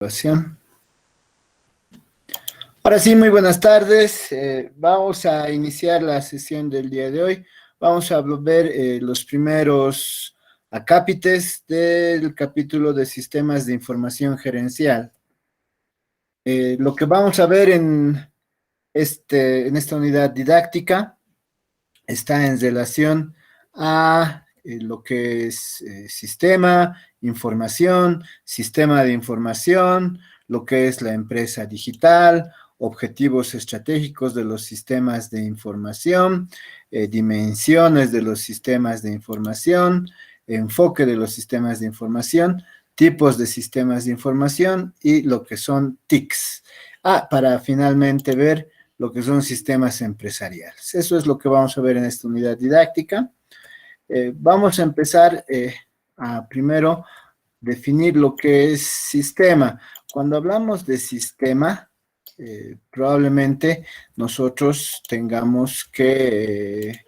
Grabación. Ahora sí, muy buenas tardes. Vamos a iniciar la sesión del día de hoy. Vamos a ver los primeros acápites del capítulo de Sistemas de Información Gerencial. Lo que vamos a ver en esta unidad didáctica está en relación a lo que es sistema de información, lo que es la empresa digital, objetivos estratégicos de los sistemas de información, dimensiones de los sistemas de información, enfoque de los sistemas de información, tipos de sistemas de información y lo que son TICs. Para finalmente ver lo que son sistemas empresariales. Eso es lo que vamos a ver en esta unidad didáctica. Vamos a empezar a primero definir lo que es sistema. Cuando hablamos de sistema, probablemente nosotros tengamos que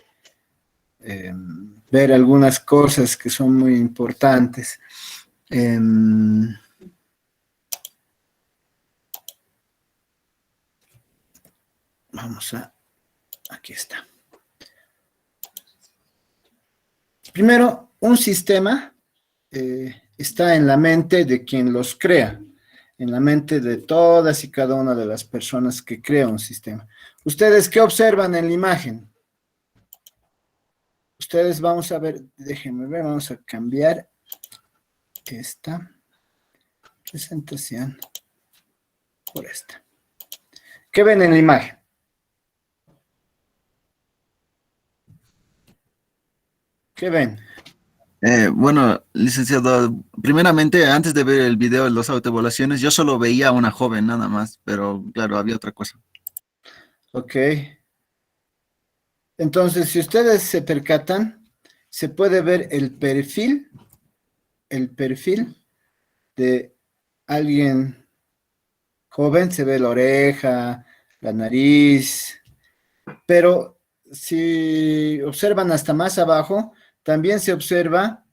ver algunas cosas que son muy importantes. Aquí está. Primero, un sistema está en la mente de quien los crea, en la mente de todas y cada una de las personas que crea un sistema. ¿Ustedes qué observan en la imagen? Ustedes vamos a ver, déjenme ver, vamos a cambiar esta presentación por esta. ¿Qué ven en la imagen? ¿Qué ven? Bueno, licenciado, primeramente, antes de ver el video de las autoevaluaciones, yo solo veía a una joven nada más, pero claro, había otra cosa. Ok. Entonces, si ustedes se percatan, se puede ver el perfil de alguien joven, se ve la oreja, la nariz, pero si observan hasta más abajo, también se observa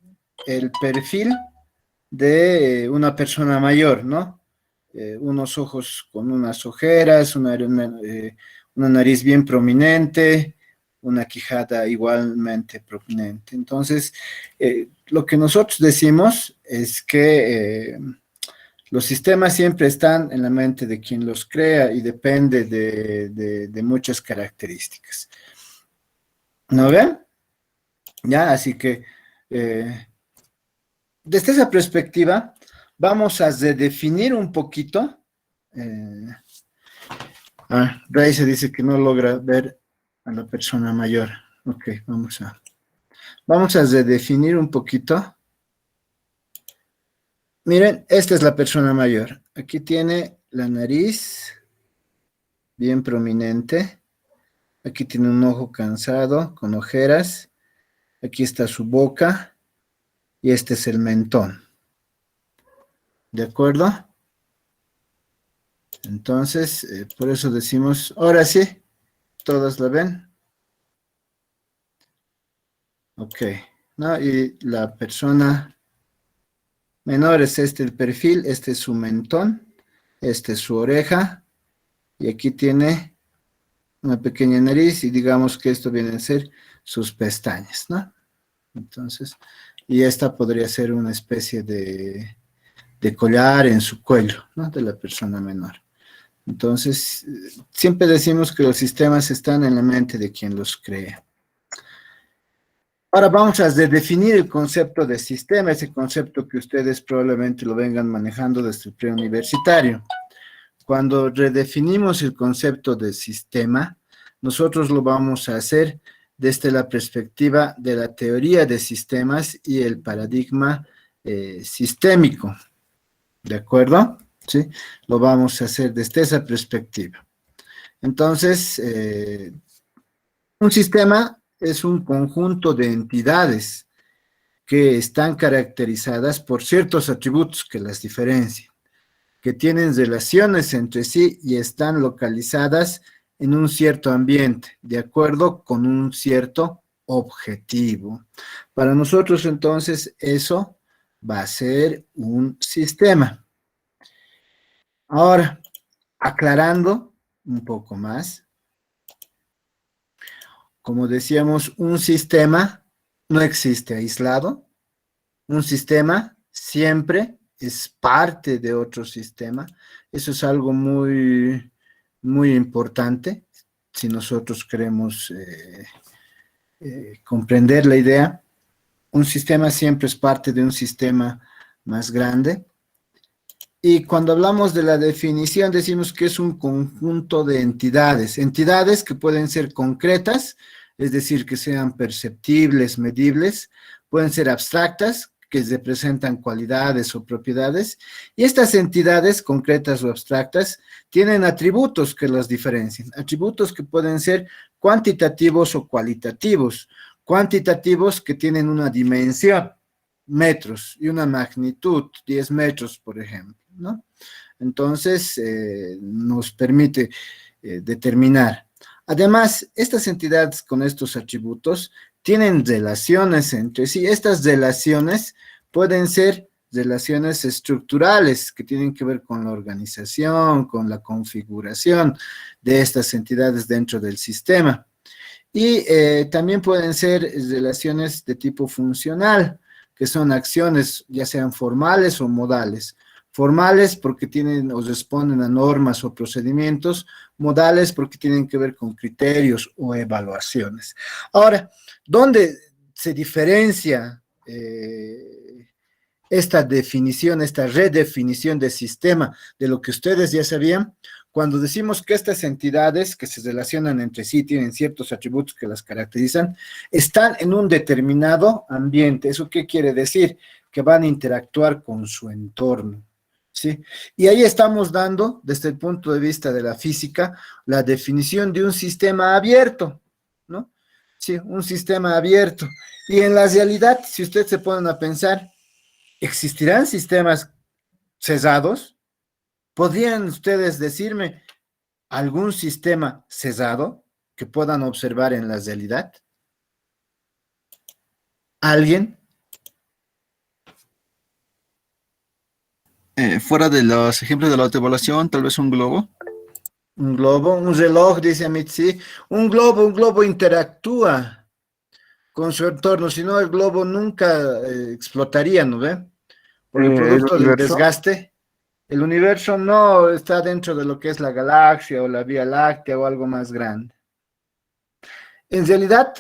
el perfil de una persona mayor, ¿no? Unos ojos con unas ojeras, una nariz bien prominente, una quijada igualmente prominente. Entonces, lo que nosotros decimos es que los sistemas siempre están en la mente de quien los crea y depende de muchas características. ¿No ven? Ya, así que desde esa perspectiva vamos a redefinir un poquito. Ray se dice que no logra ver a la persona mayor. Ok, vamos a redefinir un poquito. Miren, esta es la persona mayor. Aquí tiene la nariz bien prominente. Aquí tiene un ojo cansado, con ojeras. Aquí está su boca. Y este es el mentón. ¿De acuerdo? Entonces, por eso decimos, ahora sí, todas la ven. Ok, ¿no? Y la persona menor es el perfil, este es su mentón, este es su oreja, y aquí tiene una pequeña nariz, y digamos que esto vienen a ser sus pestañas, ¿no? Entonces, y esta podría ser una especie de collar en su cuello, ¿no? De la persona menor. Entonces, siempre decimos que los sistemas están en la mente de quien los crea. Ahora vamos a definir el concepto de sistema, ese concepto que ustedes probablemente lo vengan manejando desde el preuniversitario. Cuando redefinimos el concepto de sistema, nosotros lo vamos a hacer desde la perspectiva de la teoría de sistemas y el paradigma sistémico. ¿De acuerdo? ¿Sí? Lo vamos a hacer desde esa perspectiva. Entonces, un sistema es un conjunto de entidades que están caracterizadas por ciertos atributos que las diferencian, que tienen relaciones entre sí y están localizadas en un cierto ambiente, de acuerdo con un cierto objetivo. Para nosotros, entonces, eso va a ser un sistema. Ahora, aclarando un poco más, como decíamos, un sistema no existe aislado. Un sistema siempre es parte de otro sistema. Eso es algo muy, muy importante si nosotros queremos comprender la idea. Un sistema siempre es parte de un sistema más grande. Y cuando hablamos de la definición, decimos que es un conjunto de entidades, entidades que pueden ser concretas, es decir, que sean perceptibles, medibles, pueden ser abstractas, que representan cualidades o propiedades, y estas entidades concretas o abstractas tienen atributos que las diferencian, atributos que pueden ser cuantitativos o cualitativos, cuantitativos que tienen una dimensión, metros, y una magnitud, 10 metros, por ejemplo, ¿no? Entonces, nos permite determinar. Además, estas entidades con estos atributos tienen relaciones entre sí. Estas relaciones pueden ser relaciones estructurales que tienen que ver con la organización, con la configuración de estas entidades dentro del sistema. Y también pueden ser relaciones de tipo funcional, que son acciones ya sean formales o modales. Formales porque tienen o responden a normas o procedimientos, modales porque tienen que ver con criterios o evaluaciones. Ahora, ¿dónde se diferencia esta definición, esta redefinición de sistema de lo que ustedes ya sabían? Cuando decimos que estas entidades que se relacionan entre sí, tienen ciertos atributos que las caracterizan, están en un determinado ambiente. ¿Eso qué quiere decir? Que van a interactuar con su entorno, ¿sí? Y ahí estamos dando, desde el punto de vista de la física, la definición de un sistema abierto, ¿no? Sí, un sistema abierto. Y en la realidad, si ustedes se ponen a pensar, ¿existirán sistemas cesados? ¿Podrían ustedes decirme algún sistema cesado que puedan observar en la realidad? ¿Alguien? Fuera de los ejemplos de la autoevaluación, tal vez un globo. Un globo, un reloj, dice Mitzi. Un globo interactúa con su entorno, si no el globo nunca explotaría, ¿no ve? Porque El producto del universo. desgaste, el universo no está dentro de lo que es la galaxia o la Vía Láctea o algo más grande. En realidad,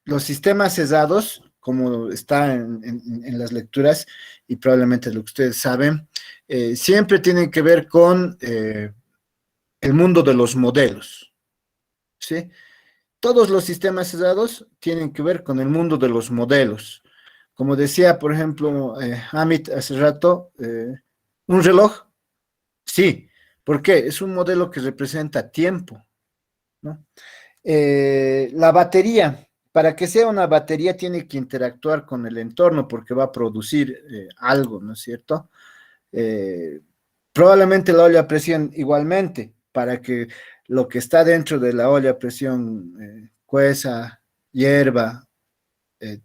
los sistemas cesados, como está en las lecturas, y probablemente lo que ustedes saben, siempre tienen que ver con el mundo de los modelos, ¿sí? Todos los sistemas cesados tienen que ver con el mundo de los modelos. Como decía, por ejemplo, Amit hace rato, un reloj, sí. ¿Por qué? Es un modelo que representa tiempo, ¿no? La batería, para que sea una batería tiene que interactuar con el entorno porque va a producir algo, ¿no es cierto? Eh, Probablemente la olla a presión igualmente, para que lo que está dentro de la olla a presión cueza, hierva, eh,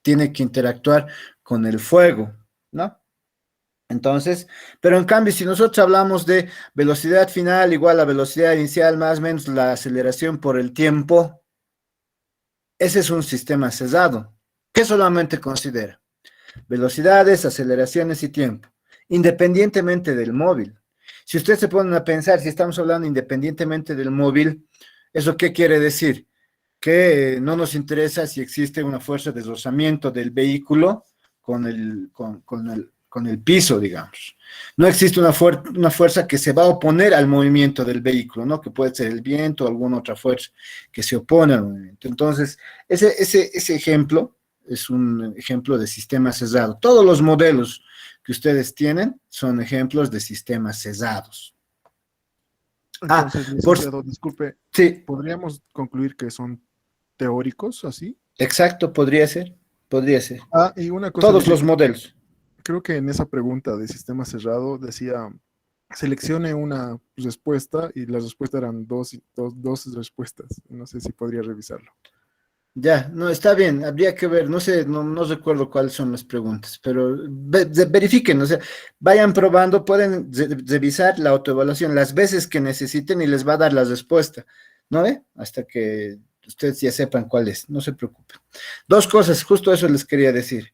tiene que interactuar con el fuego, ¿no? Entonces, pero en cambio, si nosotros hablamos de velocidad final igual a velocidad inicial más o menos la aceleración por el tiempo, ese es un sistema cesado. ¿Qué solamente considera? Velocidades, aceleraciones y tiempo, independientemente del móvil. Si ustedes se ponen a pensar, si estamos hablando independientemente del móvil, ¿eso qué quiere decir? Que no nos interesa si existe una fuerza de deslizamiento del vehículo con el piso, digamos. No existe una fuerza que se va a oponer al movimiento del vehículo, ¿no? Que puede ser el viento o alguna otra fuerza que se opone al movimiento. Entonces, ese ejemplo es un ejemplo de sistema cesado. Todos los modelos que ustedes tienen son ejemplos de sistemas cesados. Ah, Entonces, por, licenciado, disculpe, sí, ¿podríamos concluir que son teóricos así? exacto, podría ser, podría ser. Ah, y una cosa, Todos dice los que modelos. creo que en esa pregunta de sistema cerrado decía, seleccione una respuesta y la respuesta eran dos respuestas. No sé si podría revisarlo. Ya, no, está bien, habría que ver, no sé, no recuerdo cuáles son las preguntas, pero verifiquen, o sea, vayan probando, pueden revisar la autoevaluación las veces que necesiten y les va a dar la respuesta, ¿no ve? Hasta que ustedes ya sepan cuál es, no se preocupen. Dos cosas, justo eso les quería decir.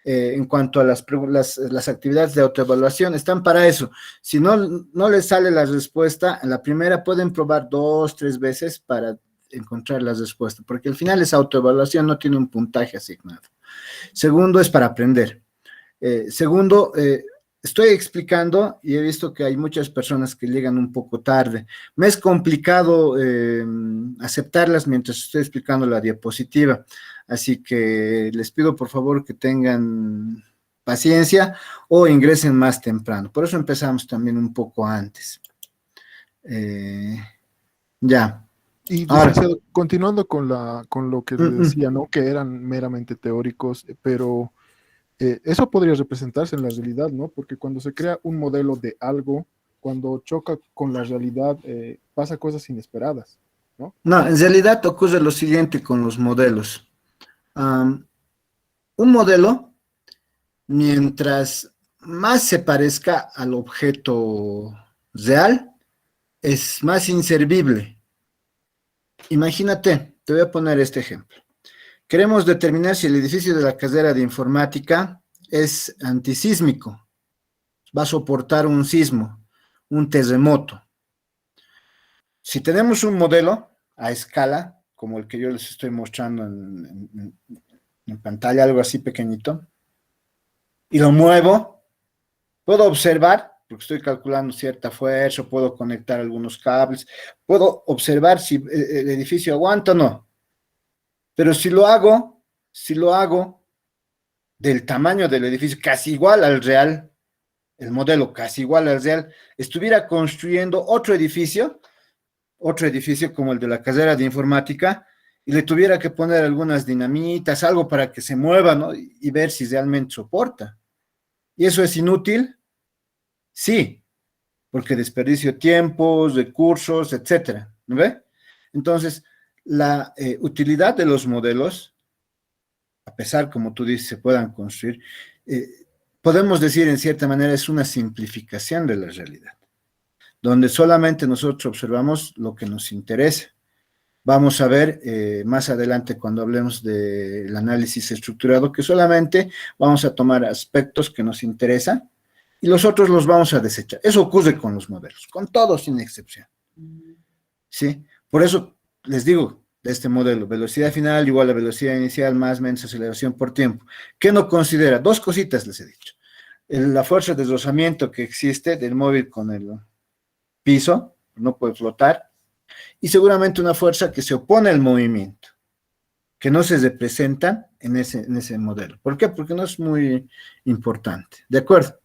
En cuanto a las actividades de autoevaluación, están para eso. Si no les sale la respuesta, en la primera pueden probar 2, 3 veces para encontrar la respuesta, porque al final esa autoevaluación no tiene un puntaje asignado. Segundo, es para aprender. Segundo, estoy explicando y he visto que hay muchas personas que llegan un poco tarde. Me es complicado aceptarlas mientras estoy explicando la diapositiva, así que les pido por favor que tengan paciencia o ingresen más temprano. Por eso empezamos también un poco antes. Ya. Y Ahora, licenciado, continuando con lo que le mm, mm. decía, ¿no? Que eran meramente teóricos, pero eso podría representarse en la realidad, ¿no? Porque cuando se crea un modelo de algo, cuando choca con la realidad, pasa cosas inesperadas, ¿no? No, en realidad ocurre lo siguiente con los modelos. Un modelo, mientras más se parezca al objeto real, es más inservible. Imagínate, te voy a poner este ejemplo. Queremos determinar si el edificio de la carrera de informática es antisísmico, va a soportar un sismo, un terremoto. Si tenemos un modelo a escala, como el que yo les estoy mostrando en pantalla, algo así pequeñito, y lo muevo, puedo observar, porque estoy calculando cierta fuerza, puedo conectar algunos cables, puedo observar si el edificio aguanta o no. Pero si lo hago del tamaño del edificio, casi igual al real, el modelo casi igual al real, estuviera construyendo otro edificio como el de la carrera de informática, y le tuviera que poner algunas dinamitas, algo para que se mueva, ¿no? Y ver si realmente soporta. ¿Y eso es inútil? Sí, porque desperdicio tiempos, recursos, etcétera, ¿no ve? Entonces, la utilidad de los modelos, a pesar, como tú dices, se puedan construir, eh, podemos decir en cierta manera es una simplificación de la realidad, donde solamente nosotros observamos lo que nos interesa. Vamos a ver más adelante cuando hablemos del análisis estructurado que solamente vamos a tomar aspectos que nos interesan y los otros los vamos a desechar. Eso ocurre con los modelos, con todos sin excepción. ¿Sí? Por eso les digo de este modelo, velocidad final igual a velocidad inicial más menos aceleración por tiempo. ¿Qué no considera? Dos cositas les he dicho. La fuerza de rozamiento que existe del móvil con el piso, no puede flotar, y seguramente una fuerza que se opone al movimiento, que no se representa en ese modelo. ¿Por qué? Porque no es muy importante. ¿De acuerdo?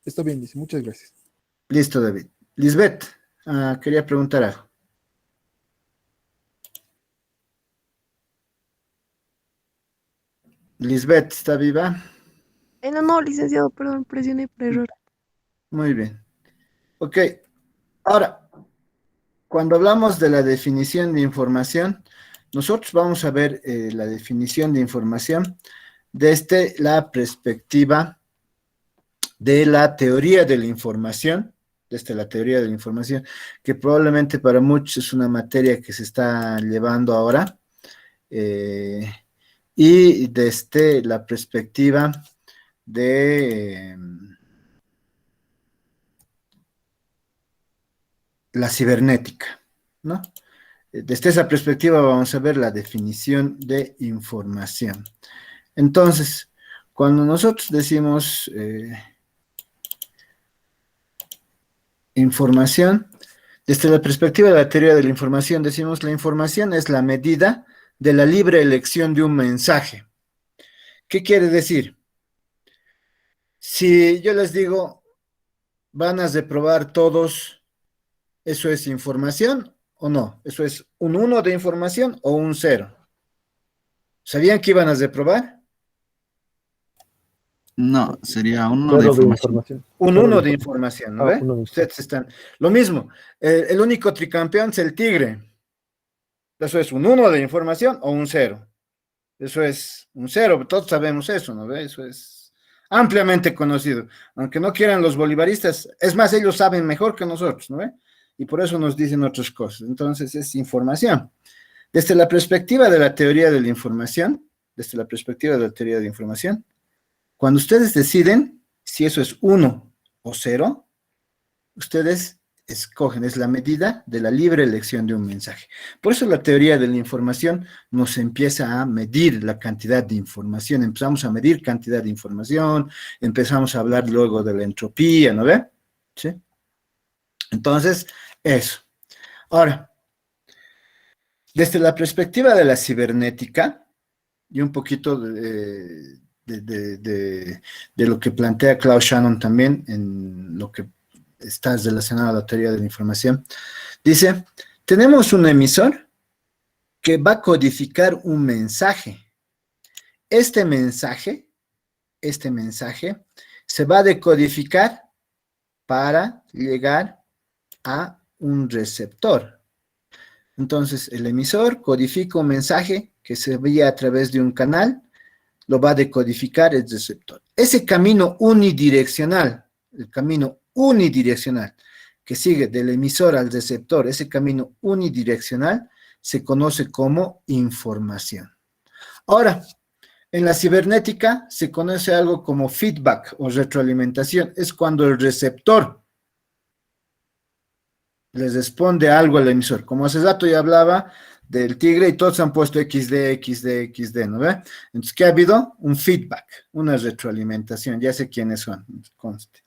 Está bien, dice, muchas gracias. Listo, David. Lisbeth, quería preguntar algo. Lisbeth, ¿está viva? No, licenciado, perdón, presioné por error. Muy bien. Ok, ahora, cuando hablamos de la definición de información, nosotros vamos a ver la definición de información desde la perspectiva de la teoría de la información, desde la teoría de la información, que probablemente para muchos es una materia que se está llevando ahora, y desde la perspectiva de la cibernética, ¿no? Desde esa perspectiva vamos a ver la definición de información. Entonces, cuando nosotros decimos información, desde la perspectiva de la teoría de la información, decimos la información es la medida de la libre elección de un mensaje. ¿Qué quiere decir? Si yo les digo, van a reprobar todos, ¿eso es información o no? ¿Eso es un 1 de información o un 0? ¿Sabían que iban a reprobar? No, sería uno de Cero de información. información. Un Cero 1 de de información, ¿no Ah, ve? uno de Ustedes están... Lo mismo, el único tricampeón es el Tigre. Eso es un 1 de información o un 0. Eso es un 0, todos sabemos eso, ¿no ve? Eso es ampliamente conocido. Aunque no quieran los bolivaristas, es más, ellos saben mejor que nosotros, ¿no ve? Y por eso nos dicen otras cosas. Entonces es información. Desde la perspectiva de la teoría de la información, cuando ustedes deciden si eso es 1 o 0, ustedes escogen, es la medida de la libre elección de un mensaje. Por eso la teoría de la información nos empieza a medir la cantidad de información, empezamos a medir cantidad de información, empezamos a hablar luego de la entropía, ¿no ve? ¿Sí? Entonces, eso. Ahora, desde la perspectiva de la cibernética, y un poquito de lo que plantea Klaus Shannon también, en lo que está relacionado a la teoría de la información, dice, tenemos un emisor que va a codificar un mensaje. Este mensaje se va a decodificar para llegar a un receptor. Entonces, el emisor codifica un mensaje que se envía a través de un canal, lo va a decodificar el receptor. Ese camino unidireccional, el camino unidireccional que sigue del emisor al receptor, ese camino unidireccional se conoce como información. Ahora, en la cibernética se conoce algo como feedback o retroalimentación. Es cuando el receptor les responde algo al emisor. Como hace rato ya hablaba del tigre y todos han puesto XD, XD, XD, ¿no ve? Entonces, ¿qué ha habido? Un feedback, una retroalimentación. Ya sé quiénes son, conste.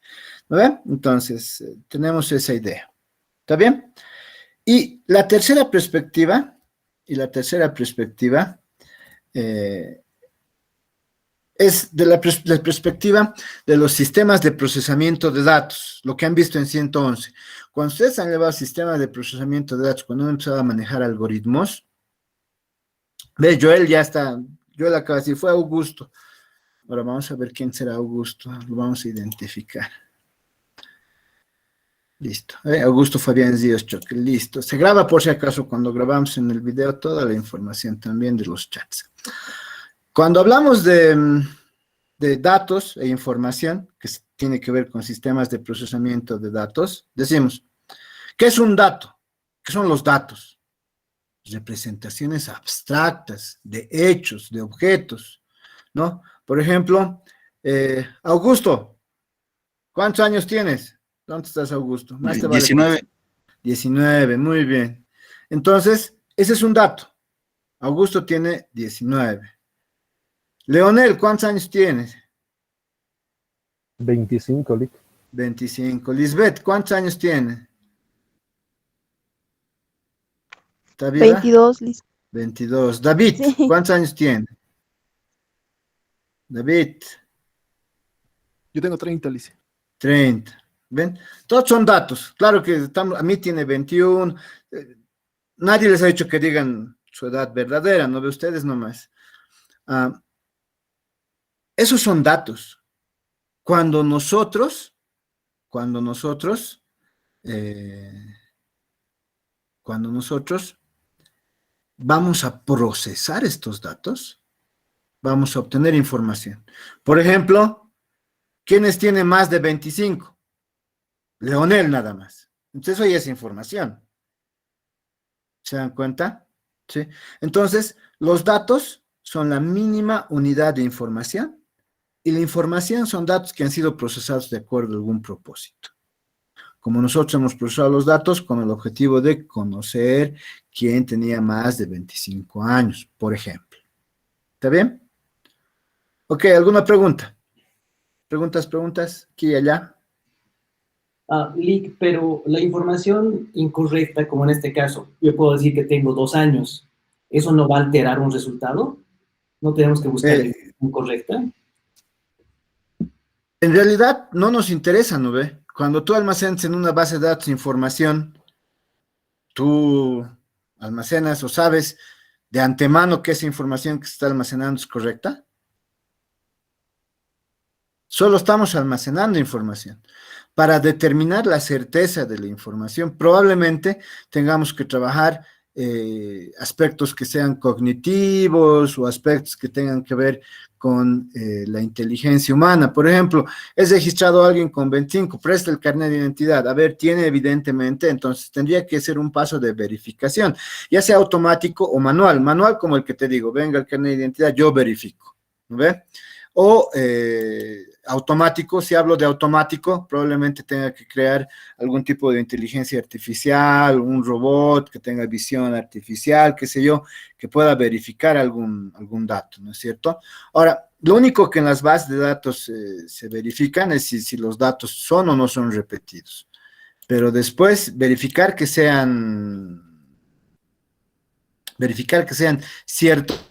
¿No ve? Entonces, tenemos esa idea. ¿Está bien? Y la tercera perspectiva, es de la perspectiva de los sistemas de procesamiento de datos, lo que han visto en 111. Cuando ustedes han llevado sistemas de procesamiento de datos, cuando han empezado a manejar algoritmos, ve, Joel ya está, Joel acaba de decir, fue Augusto. Ahora vamos a ver quién será Augusto, lo vamos a identificar. Listo, Augusto Fabián Díaz Choque, listo. Se graba por si acaso cuando grabamos en el video toda la información también de los chats. Cuando hablamos de datos e información, que tiene que ver con sistemas de procesamiento de datos, decimos, ¿qué es un dato? ¿Qué son los datos? Representaciones abstractas de hechos, de objetos, ¿no? Por ejemplo, Augusto, ¿cuántos años tienes? ¿Dónde estás, Augusto? Más te vale 19. 19, muy bien. Entonces, ese es un dato. Augusto tiene 19. Leonel, ¿cuántos años tienes? 25, Lick. 25. Lisbeth, ¿cuántos años tienes? ¿Está viva? 22, Liz. 22. David, Sí. ¿cuántos años tiene? David, Yo tengo 30, Lice. 30. ¿Ven? Todos son datos. Claro que a mí tiene 21. Nadie les ha dicho que digan su edad verdadera, ¿no ve ustedes nomás? Esos son datos. Cuando nosotros vamos a procesar estos datos, vamos a obtener información. Por ejemplo, ¿quiénes tienen más de 25? Leonel nada más. Entonces eso ya es información. ¿Se dan cuenta? ¿Sí? Entonces, los datos son la mínima unidad de información y la información son datos que han sido procesados de acuerdo a algún propósito. Como nosotros hemos procesado los datos con el objetivo de conocer quién tenía más de 25 años, por ejemplo. ¿Está bien? Ok, ¿alguna pregunta? Preguntas, aquí y allá. Lick, pero la información incorrecta, como en este caso, yo puedo decir que tengo 2 años, ¿eso no va a alterar un resultado? ¿No tenemos que buscar la información correcta? En realidad no nos interesa, ¿no ve? Cuando tú almacenas en una base de datos información, tú almacenas o sabes de antemano que esa información que se está almacenando es correcta. Solo estamos almacenando información. Para determinar la certeza de la información, probablemente tengamos que trabajar aspectos que sean cognitivos o aspectos que tengan que ver con la inteligencia humana. Por ejemplo, es registrado alguien con 25, presta el carnet de identidad. A ver, tiene evidentemente, entonces tendría que ser un paso de verificación, ya sea automático o manual. Manual como el que te digo, venga el carnet de identidad, yo verifico, ¿no ve? O automático, si hablo de automático, probablemente tenga que crear algún tipo de inteligencia artificial, un robot que tenga visión artificial, qué sé yo, que pueda verificar algún dato, ¿no es cierto? Ahora, lo único que en las bases de datos se verifican es si los datos son o no son repetidos, pero después verificar que sean ciertos.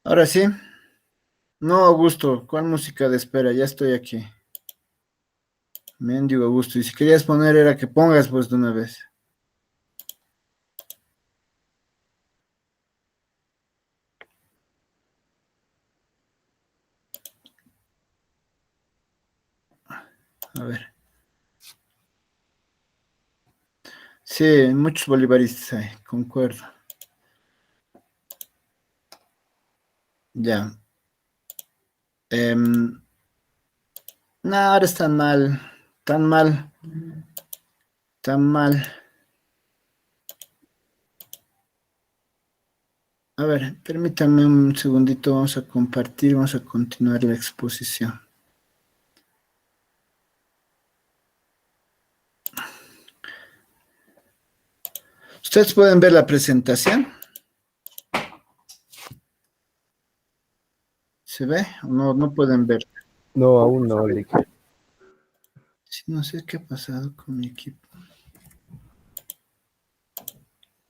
Ahora sí. No, Augusto, ¿cuál música de espera? Ya estoy aquí. Mendigo Augusto. Y si querías poner era que pongas pues de una vez. A ver. Sí, muchos bolivaristas hay, concuerdo. Ya. No, ahora están mal. Tan mal. Tan mal. A ver, permítame un segundito. Vamos a compartir. Vamos a continuar la exposición. ¿Ustedes pueden ver la presentación? ¿Se ve o no pueden ver? No, aún no, Lick. Sí, no sé qué ha pasado con mi equipo.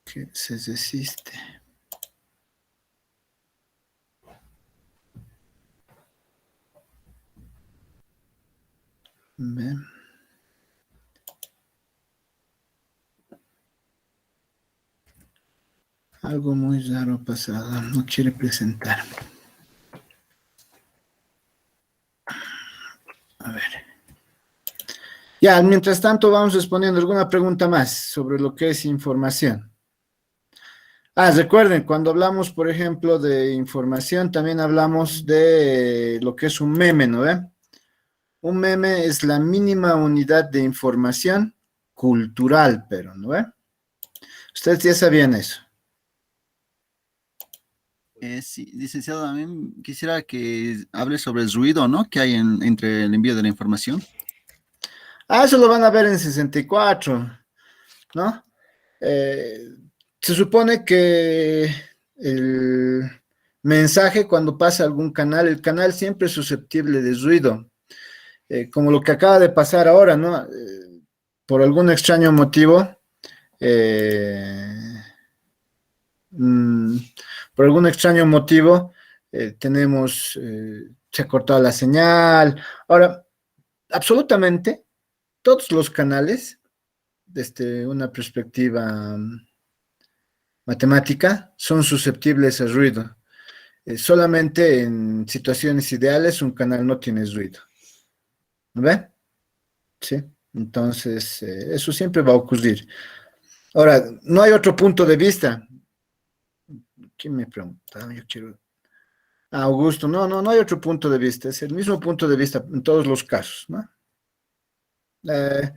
Que se desiste. Ven. Algo muy raro ha pasado. No quiere presentar. A ver. Ya, mientras tanto vamos respondiendo alguna pregunta más sobre lo que es información. Recuerden, cuando hablamos, por ejemplo, de información, también hablamos de lo que es un meme, ¿no ve? Un meme es la mínima unidad de información cultural, pero, ¿no ve? Ustedes ya sabían eso. Sí, licenciado, también quisiera que hable sobre el ruido, ¿no? Que hay entre el envío de la información. Eso lo van a ver en 64, ¿no? Se supone que el mensaje cuando pasa a algún canal, el canal siempre es susceptible de ruido, como lo que acaba de pasar ahora, ¿no? Por algún extraño motivo, eh, mm, por algún extraño motivo, se ha cortado la señal. Ahora, absolutamente todos los canales, desde una perspectiva matemática, son susceptibles a ruido. Solamente en situaciones ideales un canal no tiene ruido. ¿No ve? Sí. Entonces, eso siempre va a ocurrir. Ahora, no hay otro punto de vista. ¿Quién me pregunta? Yo quiero. Augusto, no hay otro punto de vista. Es el mismo punto de vista en todos los casos, ¿no? Eh,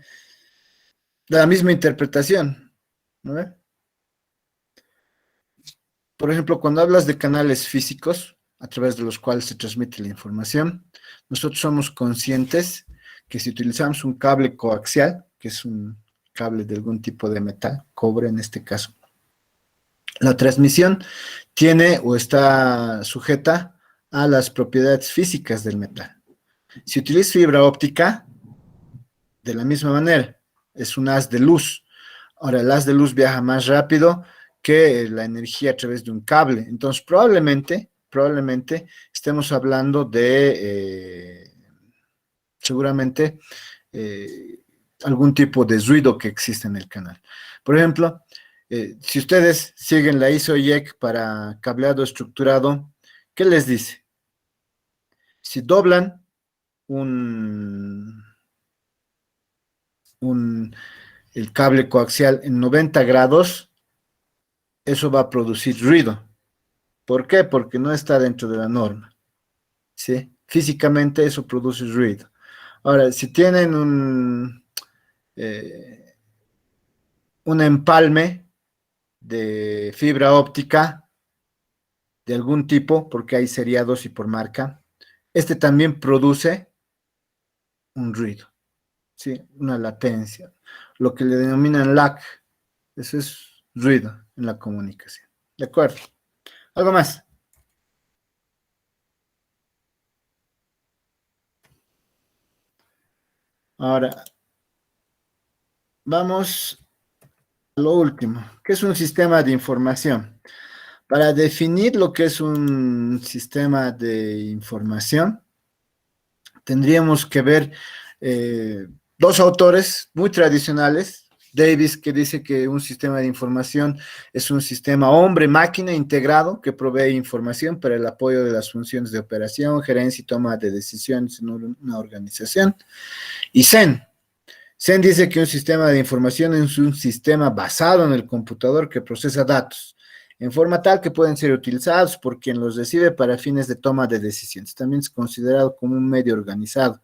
la misma interpretación, ¿no ve? Por ejemplo, cuando hablas de canales físicos a través de los cuales se transmite la información, nosotros somos conscientes que si utilizamos un cable coaxial, que es un cable de algún tipo de metal, cobre en este caso, la transmisión tiene o está sujeta a las propiedades físicas del metal. Si utilizas fibra óptica, de la misma manera, es un haz de luz. Ahora, el haz de luz viaja más rápido que la energía a través de un cable. Entonces, probablemente estemos hablando de, seguramente, algún tipo de ruido que existe en el canal. Por ejemplo, si ustedes siguen la ISO-IEC para cableado estructurado, ¿qué les dice? Si doblan el cable coaxial en 90 grados, eso va a producir ruido. ¿Por qué? Porque no está dentro de la norma, ¿sí? Físicamente eso produce ruido. Ahora, si tienen un empalme de fibra óptica de algún tipo, porque hay seriados y por marca, este también produce un ruido, ¿sí? Una latencia, lo que le denominan lag. Eso es ruido en la comunicación. ¿De acuerdo? ¿Algo más? Ahora, vamos a lo último. ¿Qué es un sistema de información? Para definir lo que es un sistema de información, tendríamos que ver dos autores muy tradicionales. Davis, que dice que un sistema de información es un sistema hombre-máquina integrado que provee información para el apoyo de las funciones de operación, gerencia y toma de decisiones en una organización. Y Sen dice que un sistema de información es un sistema basado en el computador que procesa datos en forma tal que pueden ser utilizados por quien los recibe para fines de toma de decisiones. También es considerado como un medio organizado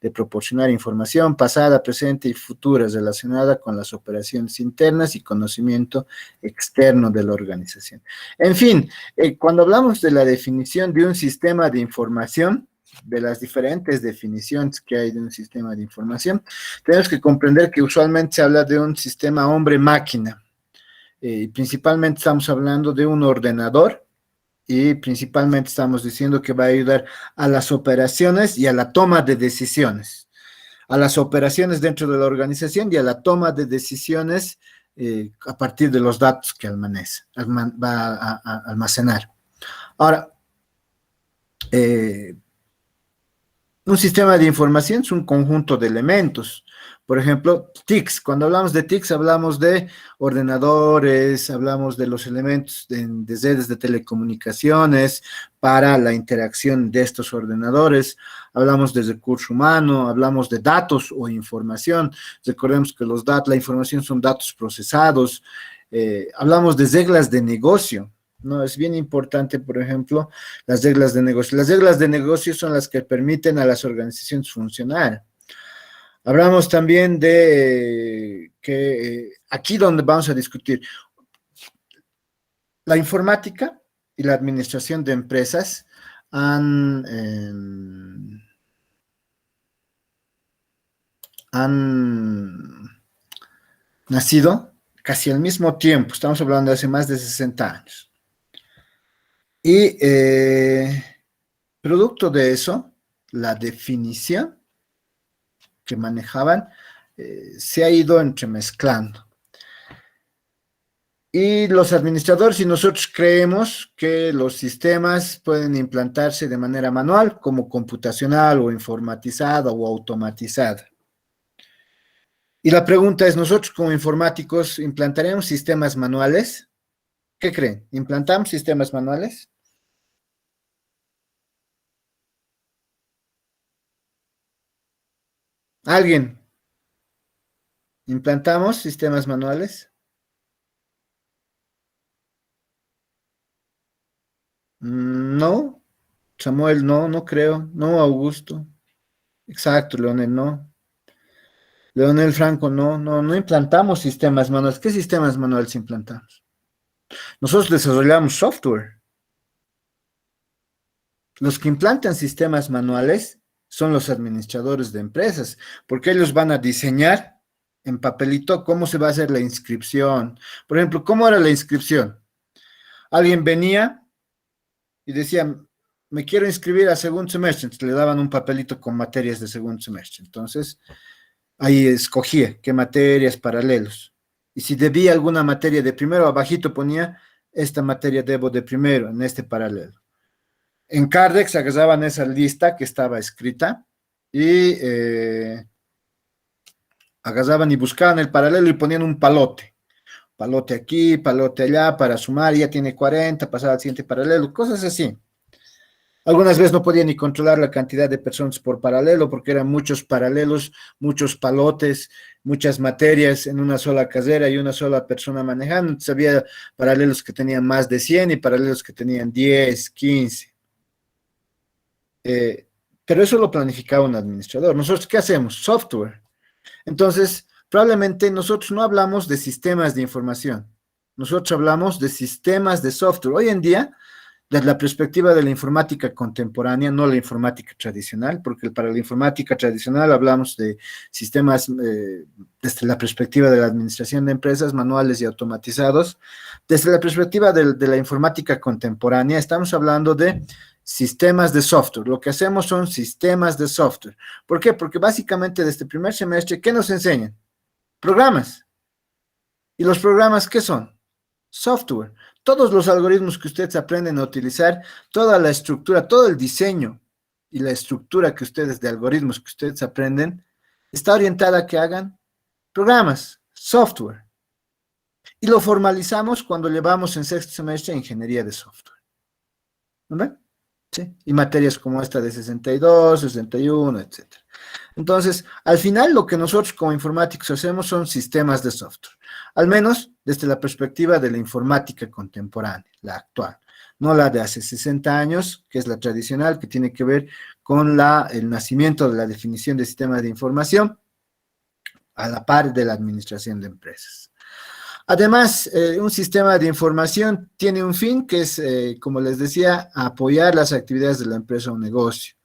de proporcionar información pasada, presente y futura relacionada con las operaciones internas y conocimiento externo de la organización. En fin, cuando hablamos de la definición de un sistema de información, de las diferentes definiciones que hay de un sistema de información, tenemos que comprender que usualmente se habla de un sistema hombre-máquina. Principalmente estamos hablando de un ordenador y principalmente estamos diciendo que va a ayudar a las operaciones y a la toma de decisiones. a las operaciones dentro de la organización y a la toma de decisiones a partir de los datos que va a almacenar. Ahora, un sistema de información es un conjunto de elementos. Por ejemplo, TICs. Cuando hablamos de TICs, hablamos de ordenadores, hablamos de los elementos de redes de telecomunicaciones para la interacción de estos ordenadores, hablamos de recurso humano, hablamos de datos o información. Recordemos que la información son datos procesados. Hablamos de reglas de negocio. No, es bien importante, por ejemplo, las reglas de negocio. Las reglas de negocio son las que permiten a las organizaciones funcionar. Hablamos también de que aquí donde vamos a discutir la informática y la administración de empresas han nacido casi al mismo tiempo. Estamos hablando de hace más de 60 años. Y producto de eso, la definición que manejaban se ha ido entremezclando. Y los administradores y nosotros creemos que los sistemas pueden implantarse de manera manual, como computacional o informatizada o automatizada. Y la pregunta es, ¿nosotros como informáticos implantaremos sistemas manuales? ¿Qué creen? ¿Implantamos sistemas manuales? ¿Alguien? ¿Implantamos sistemas manuales? No. Samuel, no, no creo. No, Augusto. Exacto, Leonel, no. Leonel Franco, no implantamos sistemas manuales. ¿Qué sistemas manuales implantamos? Nosotros desarrollamos software. Los que implantan sistemas manuales son los administradores de empresas, porque ellos van a diseñar en papelito cómo se va a hacer la inscripción. Por ejemplo, ¿cómo era la inscripción? Alguien venía y decía, me quiero inscribir a segundo semestre, entonces le daban un papelito con materias de segundo semestre. Entonces, ahí escogía qué materias paralelos. Y si debía alguna materia de primero, abajito ponía, esta materia debo de primero, en este paralelo. En Cardex agarraban esa lista que estaba escrita y agarraban y buscaban el paralelo y ponían un palote. Palote aquí, palote allá, para sumar, ya tiene 40, pasar al siguiente paralelo, cosas así. Algunas veces no podía ni controlar la cantidad de personas por paralelo porque eran muchos paralelos, muchos palotes, muchas materias en una sola carrera y una sola persona manejando. Entonces había paralelos que tenían más de 100 y paralelos que tenían 10, 15. Pero eso lo planificaba un administrador. ¿Nosotros qué hacemos? Software. Entonces, probablemente nosotros no hablamos de sistemas de información. Nosotros hablamos de sistemas de software. Hoy en día, desde la perspectiva de la informática contemporánea, no la informática tradicional, porque para la informática tradicional hablamos de sistemas desde la perspectiva de la administración de empresas, manuales y automatizados. Desde la perspectiva de la informática contemporánea, estamos hablando de sistemas de software. Lo que hacemos son sistemas de software. ¿Por qué? Porque básicamente desde el primer semestre, ¿qué nos enseñan? Programas. ¿Y los programas qué son? Software. Todos los algoritmos que ustedes aprenden a utilizar, toda la estructura, todo el diseño y la estructura que ustedes de algoritmos que ustedes aprenden, está orientada a que hagan programas, software. Y lo formalizamos cuando llevamos en sexto semestre ingeniería de software. ¿No ven? ¿Sí? Y materias como esta de 62, 61, etc. Entonces, al final lo que nosotros como informáticos hacemos son sistemas de software, al menos desde la perspectiva de la informática contemporánea, la actual, no la de hace 60 años, que es la tradicional, que tiene que ver con el nacimiento de la definición de sistemas de información a la par de la administración de empresas. Además, un sistema de información tiene un fin que es, como les decía, apoyar las actividades de la empresa o negocio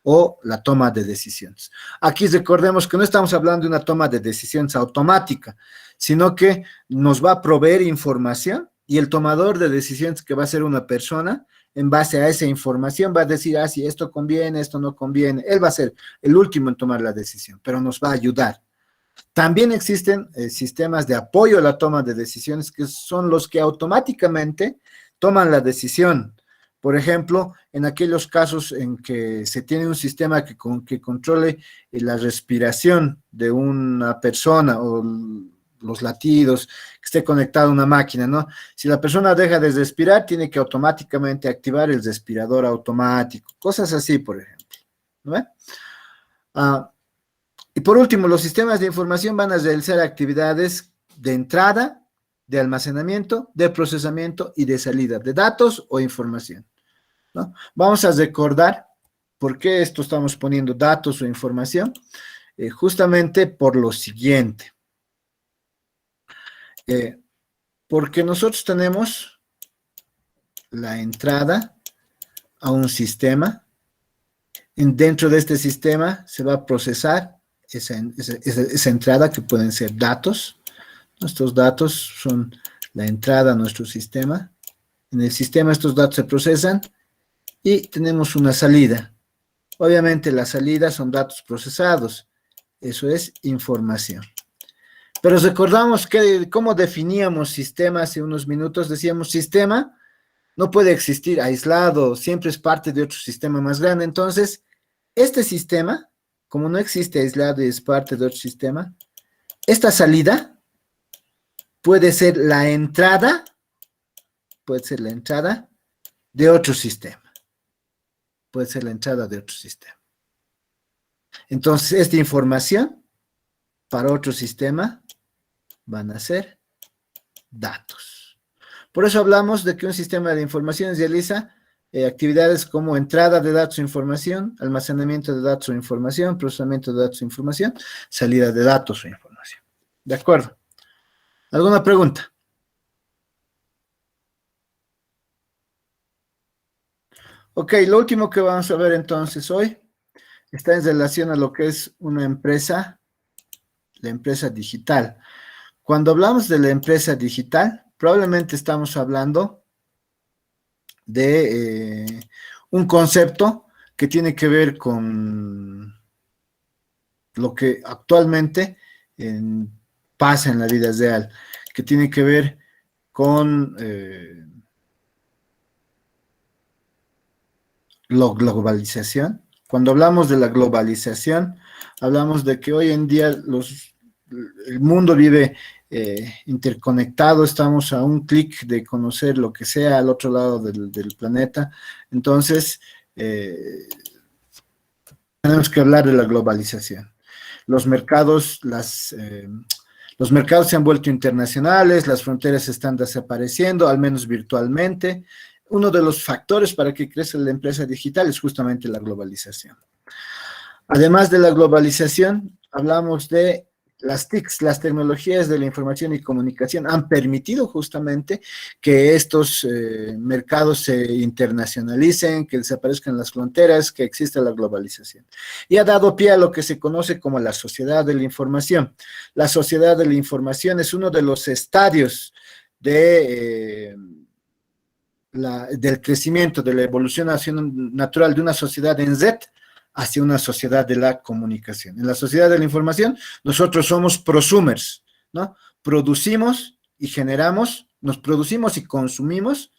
o la toma de decisiones. Aquí recordemos que no estamos hablando de una toma de decisiones automática, sino que nos va a proveer información y el tomador de decisiones que va a ser una persona, en base a esa información va a decir, ah, si esto conviene, esto no conviene. Él va a ser el último en tomar la decisión, pero nos va a ayudar. También existen sistemas de apoyo a la toma de decisiones que son los que automáticamente toman la decisión. Por ejemplo, en aquellos casos en que se tiene un sistema que controle la respiración de una persona o los latidos, que esté conectado a una máquina, ¿no? Si la persona deja de respirar, tiene que automáticamente activar el respirador automático, cosas así, por ejemplo, ¿no? Y por último, los sistemas de información van a realizar actividades de entrada, de almacenamiento, de procesamiento y de salida de datos o información, ¿no? Vamos a recordar por qué esto estamos poniendo datos o información, justamente por lo siguiente. Porque nosotros tenemos la entrada a un sistema. Dentro de este sistema se va a procesar esa entrada, que pueden ser datos. Nuestros datos son la entrada a nuestro sistema. En el sistema estos datos se procesan y tenemos una salida. Obviamente la salida son datos procesados. Eso es información. Pero recordamos cómo definíamos sistema hace unos minutos. Decíamos, sistema no puede existir aislado, siempre es parte de otro sistema más grande. Entonces, este sistema, como no existe aislado y es parte de otro sistema, esta salida puede ser la entrada de otro sistema. Puede ser la entrada de otro sistema. Entonces, esta información para otro sistema van a ser datos. Por eso hablamos de que un sistema de información realiza actividades como entrada de datos o información, almacenamiento de datos o información, procesamiento de datos o información, salida de datos o información. ¿De acuerdo? ¿Alguna pregunta? Ok, lo último que vamos a ver entonces hoy está en relación a lo que es una empresa, la empresa digital. Cuando hablamos de la empresa digital, probablemente estamos hablando de un concepto que tiene que ver con lo que actualmente pasa en la vida real, que tiene que ver con la globalización. Cuando hablamos de la globalización, hablamos de que hoy en día el mundo vive interconectado, estamos a un clic de conocer lo que sea al otro lado del planeta. Entonces, tenemos que hablar de la globalización. Los mercados se han vuelto internacionales, las fronteras están desapareciendo, al menos virtualmente. Uno de los factores para que crezca la empresa digital es justamente la globalización. Además de la globalización, hablamos de las TICs, las tecnologías de la información y comunicación, han permitido justamente que estos mercados se internacionalicen, que desaparezcan las fronteras, que exista la globalización. Y ha dado pie a lo que se conoce como la sociedad de la información. La sociedad de la información es uno de los estadios del crecimiento, de la evolución natural de una sociedad en Z hacia una sociedad de la comunicación. En la sociedad de la información, nosotros somos prosumers, ¿no? Producimos y generamos, nos producimos y consumimos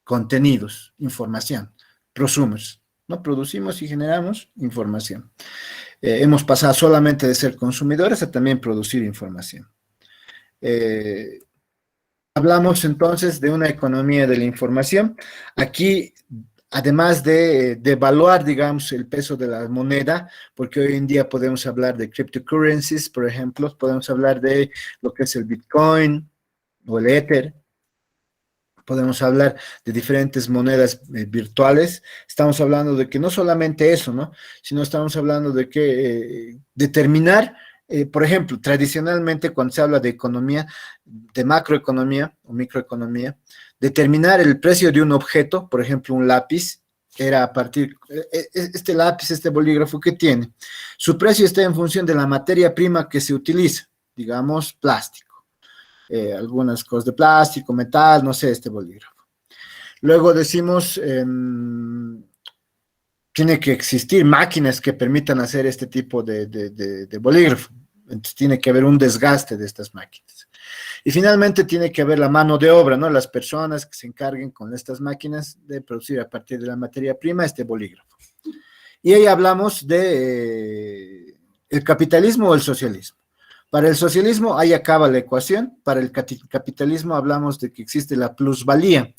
contenidos, información, prosumers, ¿no? Producimos y generamos información. Hemos pasado solamente de ser consumidores a también producir información. Hablamos entonces de una economía de la información. Aquí, además de evaluar, digamos, el peso de la moneda, porque hoy en día podemos hablar de cryptocurrencies, por ejemplo, podemos hablar de lo que es el Bitcoin o el Ether, podemos hablar de diferentes monedas virtuales. Estamos hablando de que no solamente eso, ¿no? Sino estamos hablando de que determinar, por ejemplo, tradicionalmente cuando se habla de economía, de macroeconomía o microeconomía, determinar el precio de un objeto, por ejemplo, un lápiz, era a partir, este lápiz, este bolígrafo que tiene, su precio está en función de la materia prima que se utiliza, digamos, plástico, algunas cosas de plástico, metal, no sé, este bolígrafo. Luego decimos, tiene que existir máquinas que permitan hacer este tipo de bolígrafo. Entonces tiene que haber un desgaste de estas máquinas. Y finalmente tiene que haber la mano de obra, ¿no? Las personas que se encarguen con estas máquinas de producir a partir de la materia prima este bolígrafo. Y ahí hablamos de el capitalismo o el socialismo. Para el socialismo, ahí acaba la ecuación. Para el capitalismo hablamos de que existe la plusvalía.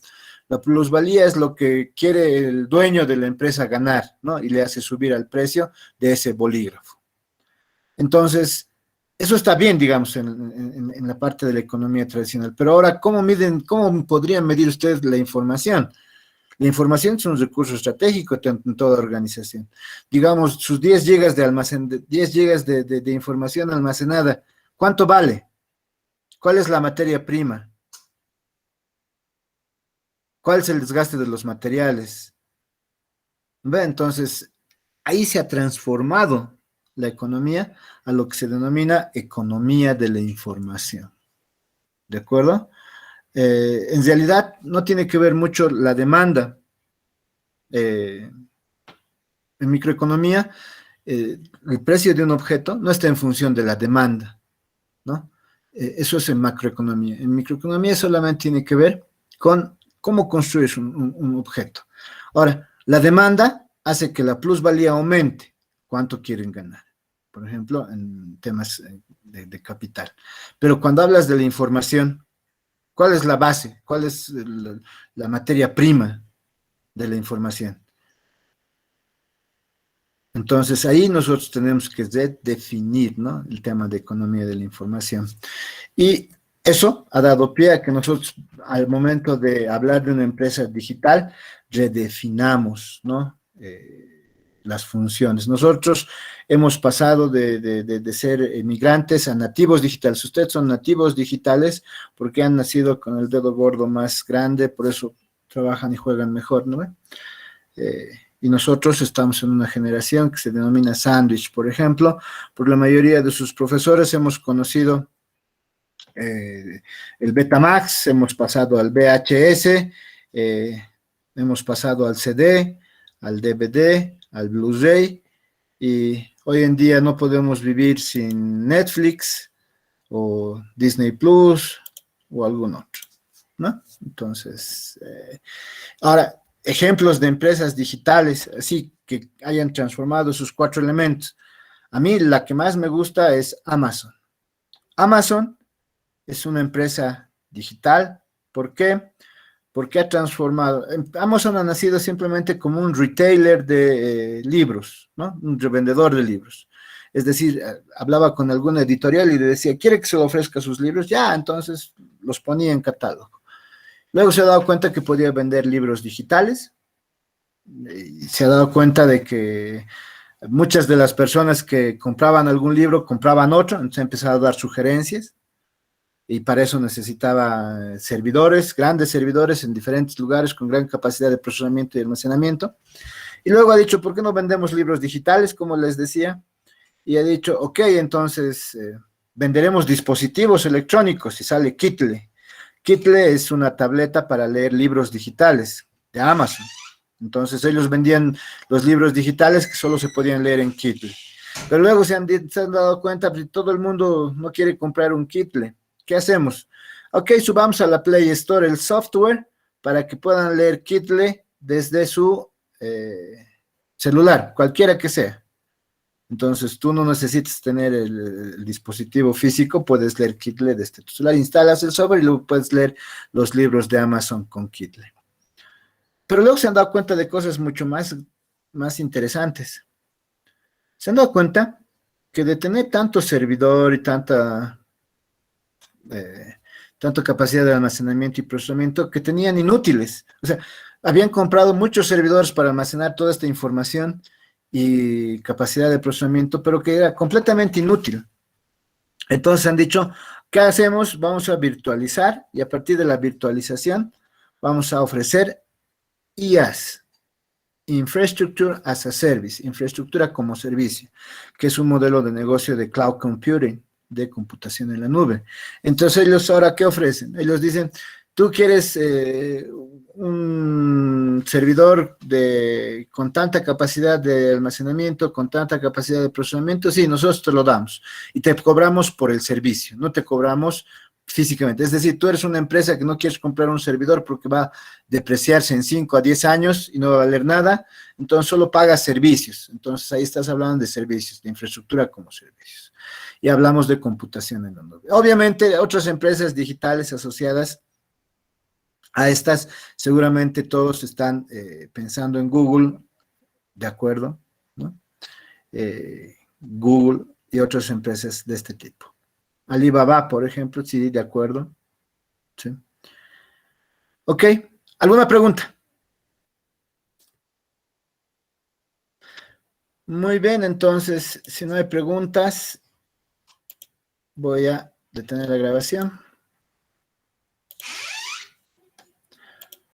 La plusvalía es lo que quiere el dueño de la empresa ganar, ¿no? Y le hace subir al precio de ese bolígrafo. Entonces, eso está bien, digamos, en la parte de la economía tradicional. Pero ahora, ¿cómo podrían medir ustedes la información? La información es un recurso estratégico en toda organización. Digamos, sus 10 gigas de información almacenada, ¿cuánto vale? ¿Cuál es la materia prima? ¿Cuál es el desgaste de los materiales? ¿Ve? Entonces, ahí se ha transformado la economía a lo que se denomina economía de la información. ¿De acuerdo? En realidad no tiene que ver mucho la demanda. En microeconomía, el precio de un objeto no está en función de la demanda, ¿no? Eso es en macroeconomía. En microeconomía solamente tiene que ver con cómo construyes un objeto. Ahora, la demanda hace que la plusvalía aumente. ¿Cuánto quieren ganar? Por ejemplo, en temas de capital. Pero cuando hablas de la información, ¿cuál es la base? ¿Cuál es la materia prima de la información? Entonces, ahí nosotros tenemos que definir, ¿no? El tema de economía de la información. Y eso ha dado pie a que nosotros, al momento de hablar de una empresa digital, redefinamos, ¿no? Las funciones. Nosotros hemos pasado de ser migrantes a nativos digitales. Ustedes son nativos digitales porque han nacido con el dedo gordo más grande, por eso trabajan y juegan mejor, ¿no? Y nosotros estamos en una generación que se denomina sándwich, por ejemplo. Por la mayoría de sus profesores hemos conocido el Betamax, hemos pasado al VHS, hemos pasado al CD, al DVD, al Blu-ray, y hoy en día no podemos vivir sin Netflix o Disney Plus o algún otro, ¿no? Entonces, ahora, ejemplos de empresas digitales, así que hayan transformado sus 4 elementos. A mí la que más me gusta es Amazon. Amazon es una empresa digital. ¿Por qué? Porque ha transformado. Amazon ha nacido simplemente como un retailer de libros, ¿no? Un revendedor de libros. Es decir, hablaba con alguna editorial y le decía, ¿quiere que se le ofrezca sus libros? Ya, entonces los ponía en catálogo. Luego se ha dado cuenta que podía vender libros digitales. Y se ha dado cuenta de que muchas de las personas que compraban algún libro compraban otro, entonces ha empezado a dar sugerencias. Y para eso necesitaba servidores, grandes servidores en diferentes lugares con gran capacidad de procesamiento y almacenamiento. Y luego ha dicho, ¿por qué no vendemos libros digitales, como les decía? Y ha dicho, ok, entonces venderemos dispositivos electrónicos y sale Kindle. Kindle es una tableta para leer libros digitales de Amazon. Entonces ellos vendían los libros digitales que solo se podían leer en Kindle. Pero luego se han dado cuenta que todo el mundo no quiere comprar un Kindle. ¿Qué hacemos? Ok, subamos a la Play Store el software para que puedan leer Kindle desde su celular, cualquiera que sea. Entonces, tú no necesitas tener el dispositivo físico, puedes leer Kindle desde tu celular, instalas el software y luego puedes leer los libros de Amazon con Kindle. Pero luego se han dado cuenta de cosas mucho más interesantes. Se han dado cuenta que de tener tanto servidor y tanta capacidad de almacenamiento y procesamiento que tenían inútiles. O sea, habían comprado muchos servidores para almacenar toda esta información y capacidad de procesamiento, pero que era completamente inútil. Entonces han dicho, ¿qué hacemos? Vamos a virtualizar y a partir de la virtualización vamos a ofrecer IaaS, Infrastructure as a Service, infraestructura como servicio, que es un modelo de negocio de cloud computing, de computación en la nube. Entonces ellos ahora, ¿qué ofrecen? Ellos dicen, tú quieres un servidor con tanta capacidad de almacenamiento, con tanta capacidad de procesamiento, sí, nosotros te lo damos y te cobramos por el servicio, no te cobramos físicamente. Es decir, tú eres una empresa que no quieres comprar un servidor porque va a depreciarse en 5 a 10 años y no va a valer nada, entonces solo pagas servicios. Entonces ahí estás hablando de servicios, de infraestructura como servicios. Y hablamos de computación en la nube. Obviamente, otras empresas digitales asociadas a estas, seguramente todos están pensando en Google, ¿de acuerdo? ¿No? Google y otras empresas de este tipo. Alibaba, por ejemplo, sí, de acuerdo. Sí. Ok, ¿alguna pregunta? Muy bien, entonces, si no hay preguntas, voy a detener la grabación.